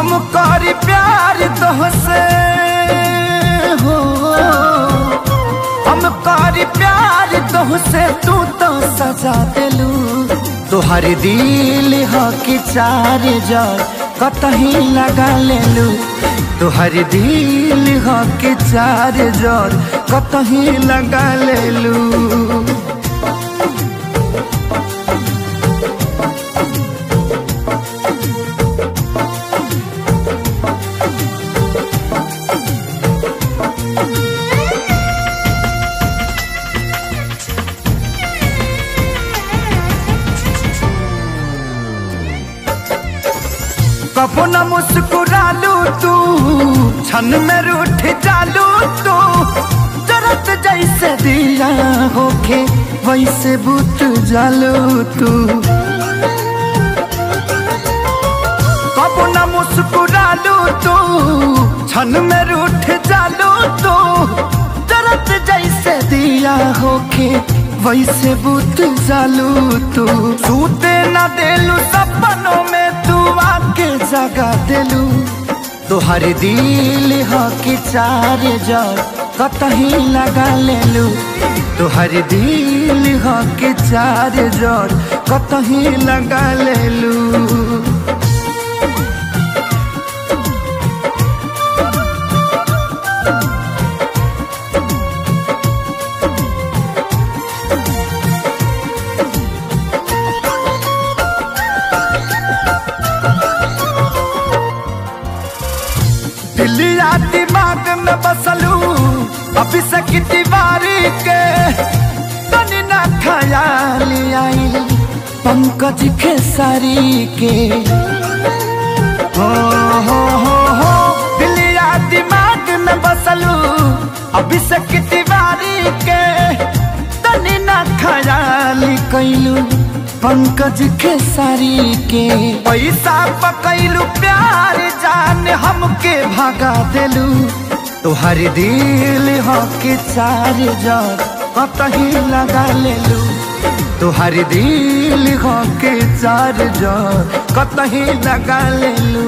हम करी प्यार तोहसे हो, हम करी प्यार तोहसे तू तो सजा दिलू। तोहर दिल हो कि चार जार कतही लगा लेलू। तोहर दिल हो कि चार जार कतही लगा लेलू। कबो न मुस्कुरालू तू, क्षण में रूठ जालू तू। जरत जैसे दिया होके वैसे बुत जालू तू। कबो न मुस्कुरालू तू, क्षण में रूठ जालू तू। जरत जैसे दिया होके वैसे बुत जालू तू। सूते न देलू सपनों में तू आके जगा देलू। तोहर दिल हो कि चार जार कतही लगा लेलू। तोहर दिल हो कि चार जार कतही लगा लेलू। दिलिया दिमाग में बसलू अभी से दीवारी के। तनी ना ख्याल आई पंकज खेसारी के। हो दिलिया दिमाग में बसलू अभी से दीवारी के। तनी ना ख्याल कैलू पंकज खेसारी के। पैसा पकैलू प्यार जान हमके भागा देलू। तोहर दिल हो कि चार जार कतही लगा लेलू। तोहर दिल हो कि चार जार कतही लगा लेलू।